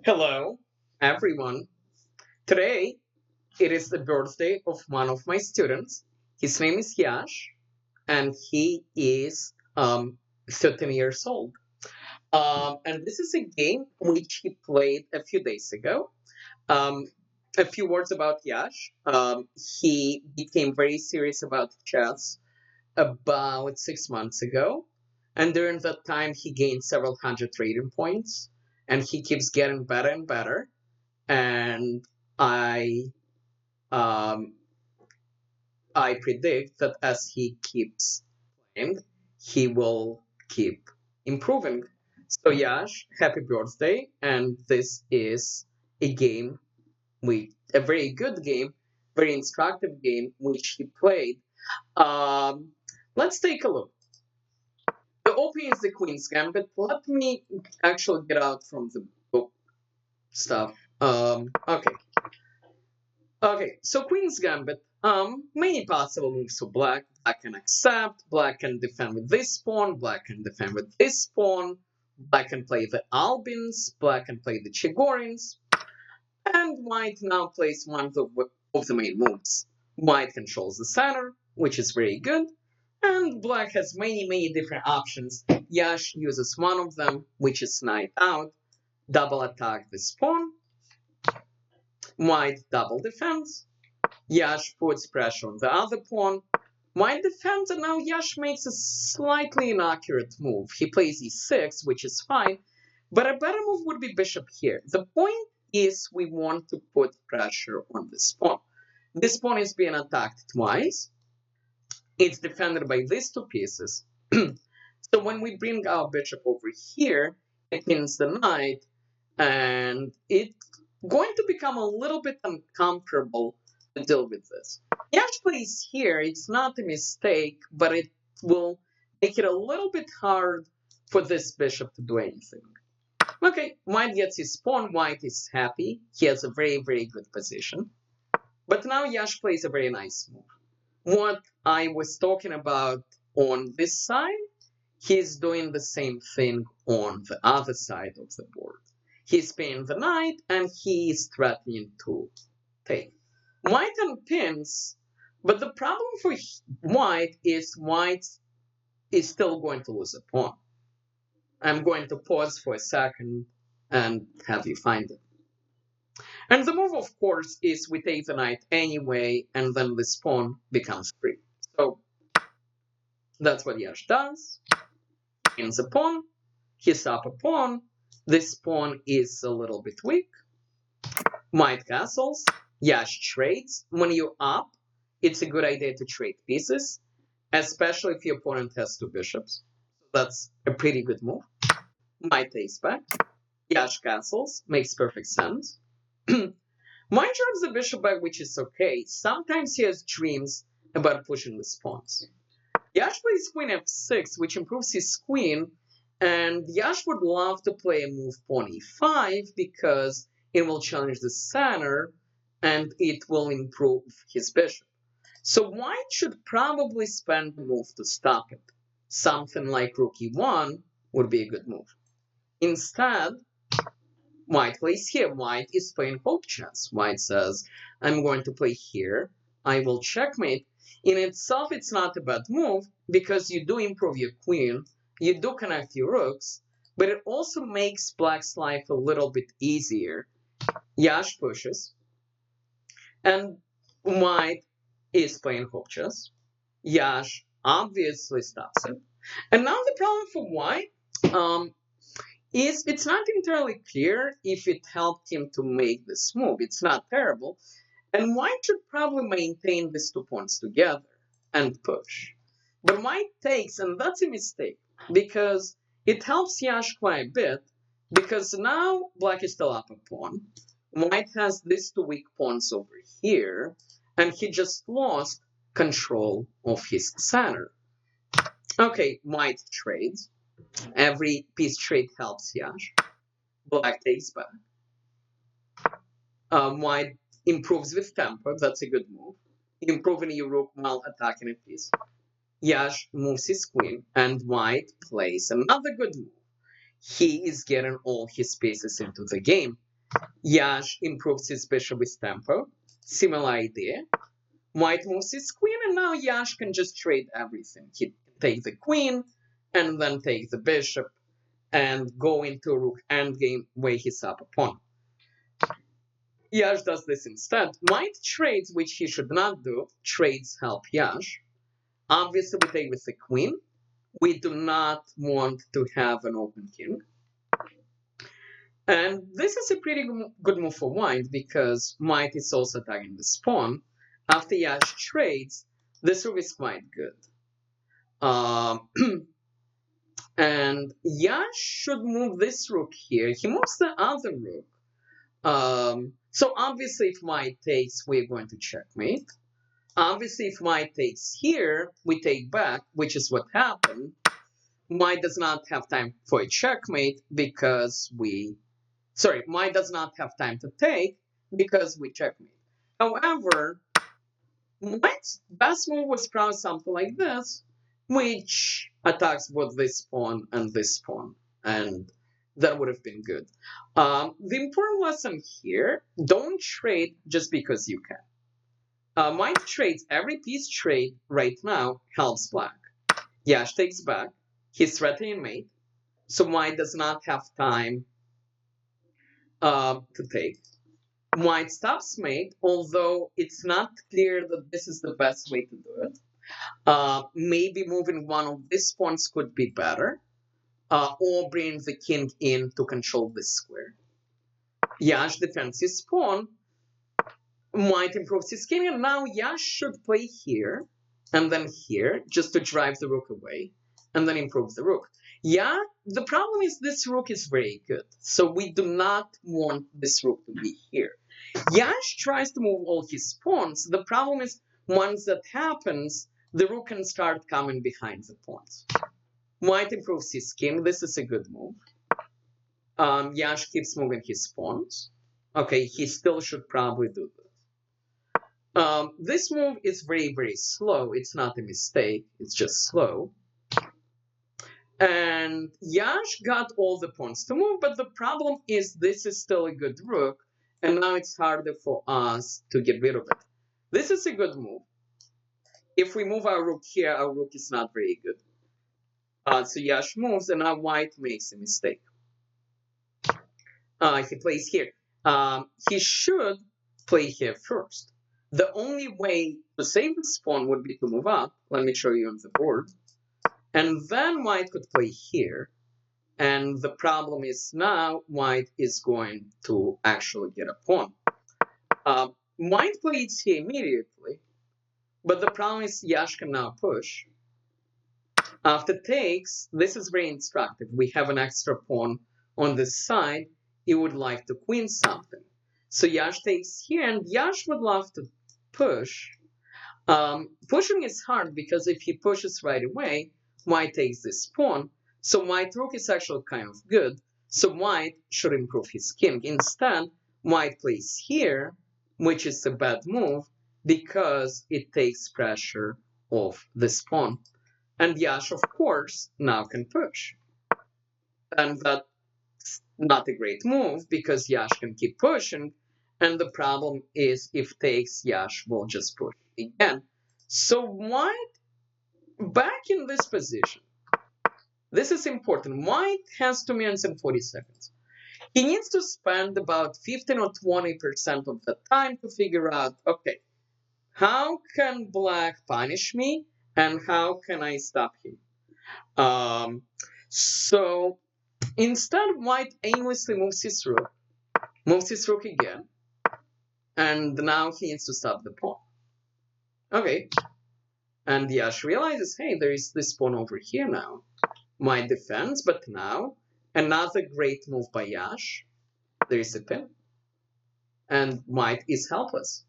Hello, everyone. Today, it is the birthday of one of my students. His name is Yash, and he is 13 years old. And this is a game which he played a few days ago. Um, a few words about Yash. He became very serious about chess about 6 months ago. And during that time, he gained several hundred rating points, and he keeps getting better and better. And I um, I predict that as he keeps playing, he will keep improving. So Yash, happy birthday! And this is a game with a very good game, very instructive game which he played. Um, let's take a look. The opening is the Queen's Gambit. Let me actually get out from the book stuff. Okay. Okay, so Queen's Gambit. Many possible moves for black. Black can accept, black can defend with this pawn, black can defend with this pawn, black can play the Albins, black can play the Chigorins, and white now plays one of the main moves. White controls the center, which is very good, and black has many different options. Yash uses one of them, which is knight out, double attack this pawn, white double defense, Yash puts pressure on the other pawn. White defends, and now Yash makes a slightly inaccurate move. He plays e6, which is fine, but a better move would be bishop here. The point is we want to put pressure on this pawn. This pawn is being attacked twice. It's defended by these two pieces. So when we bring our bishop over here, it pins the knight, and it's going to become a little bit uncomfortable to deal with this. Yash plays here, it's not a mistake, but it will make it a little bit hard for this bishop to do anything. Okay, white gets his pawn, white is happy, he has a very good position. But now Yash plays a very nice move. What I was talking about on this side, he's doing the same thing on the other side of the board. He's pinning the knight, and he is threatening to take. White unpins, but the problem for white is still going to lose a pawn. I'm going to pause for a second and have you find it. And the move, of course, is we take the knight anyway, and then this pawn becomes free. So that's what Yash does. Pins a pawn, he's up a pawn. This pawn is a little bit weak. White castles, Yash trades. When you're up, it's a good idea to trade pieces, especially if your opponent has two bishops. That's a pretty good move. White takes back. Yash castles, makes perfect sense. White drives the bishop back, which is okay. Sometimes he has dreams about pushing the pawns. Yash plays queen f6, which improves his queen, and Yash would love to play a move pawn e5 because it will challenge the center and it will improve his bishop. So white should probably spend a move to stop it. Something like rook e1 would be a good move. Instead, white plays here. White is playing hope chess. White says, I'm going to play here. I will checkmate. In itself, it's not a bad move because you do improve your queen, you do connect your rooks, but it also makes black's life a little bit easier. Yash pushes, and white is playing hope chess. Yash obviously stops it. And now the problem for white is it's not entirely clear if it helped him to make this move. It's not terrible. And white should probably maintain these 2 points together and push. But white takes, and that's a mistake, because it helps Yash quite a bit, because now black is still up a pawn. White has these two weak pawns over here, and he just lost control of his center. Okay, white trades. Every piece trade helps Yash. Black takes back. White improves with tempo. That's a good move. Improving your rook while attacking a piece. Yash moves his queen, and white plays another good move. He is getting all his pieces into the game. Yash improves his bishop with tempo. Similar idea. White moves his queen, and now Yash can just trade everything. He can take the queen, and then take the bishop, and go into rook endgame where he's up a pawn. Yash does this instead. White trades, which he should not do. Trades help Yash. Obviously, we take with the queen. We do not want to have an open king. And this is a pretty good move for White because White is also attacking the pawn. After Yash trades, this move is quite good. And Yash should move this rook here. He moves the other rook. So obviously if White takes, we're going to checkmate. Obviously if White takes here, we take back, which is what happened. White does not have time for a checkmate because White does not have time to take because we checkmate. However, White's best move was probably something like this, which attacks both this pawn and this pawn, and that would have been good. The important lesson here, don't trade just because you can. White trades, every piece trade right now helps black. Yash takes back, he's threatening mate, so White does not have time to take. White stops mate, although it's not clear that this is the best way to do it. Maybe moving one of these pawns could be better, or bring the king in to control this square. Yash defends his pawn. White improves his king, and now Yash should play here, and then here, just to drive the rook away, and then improve the rook. Yeah, the problem is this rook is very good, so we do not want this rook to be here. Yash tries to move all his pawns. The problem is, once that happens, the rook can start coming behind the pawns. White improves his king. This is a good move. Yash keeps moving his pawns. Okay, he still should probably do this. This move is very, very slow. It's not a mistake. It's just slow. And Yash got all the pawns to move, but the problem is this is still a good rook, and now it's harder for us to get rid of it. This is a good move. If we move our rook here, our rook is not very good. So Yash moves, and now White makes a mistake. He plays here. He should play here first. The only way to save this pawn would be to move up. Let me show you on the board. And then White could play here. And the problem is now White is going to actually get a pawn. White plays here immediately. But the problem is Yash can now push. After takes, this is very instructive. We have an extra pawn on this side. He would like to queen something. So Yash takes here, and Yash would love to push. Pushing is hard because if he pushes right away, White takes this pawn. So White rook is actually kind of good. So White should improve his king. Instead, White plays here, which is a bad move because it takes pressure off this pawn. And Yash, of course, now can push. And that's not a great move because Yash can keep pushing. And the problem is if takes, Yash will just push again. So White, back in this position, this is important. White has 2 minutes and 40 seconds. He needs to spend about 15 or 20% of the time to figure out, okay, how can Black punish me and how can I stop him? So instead, White aimlessly moves his rook again, and now he needs to stop the pawn. Okay, and Yash realizes, hey, there is this pawn over here now. White defends, but now another great move by Yash. There is a pin, and White is helpless.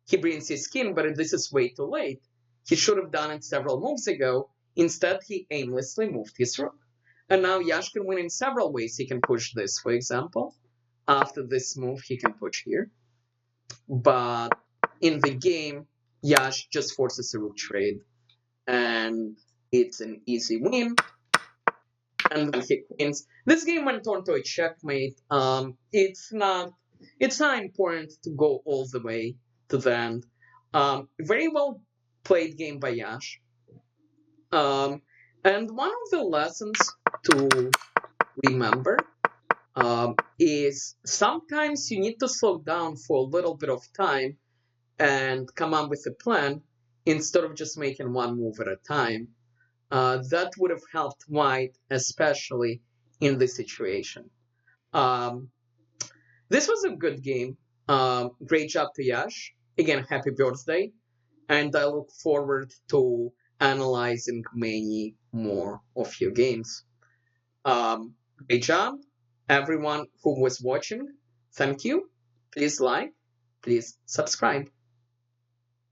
He brings his king, but this is way too late. He should have done it several moves ago. Instead, he aimlessly moved his rook. And now Yash can win in several ways. He can push this, for example. After this move, he can push here. But in the game, Yash just forces a rook trade. And it's an easy win. and then he queens. This game went on to a checkmate. It's not important to go all the way to the end. Very well played game by Yash. Um, and one of the lessons to remember is sometimes you need to slow down for a little bit of time and come up with a plan instead of just making one move at a time. That would have helped White, especially in this situation. Um, this was a good game. Great job to Yash. Again, happy birthday. And I look forward to analyzing many more of your games. Great job, everyone who was watching. Thank you. Please like, please subscribe.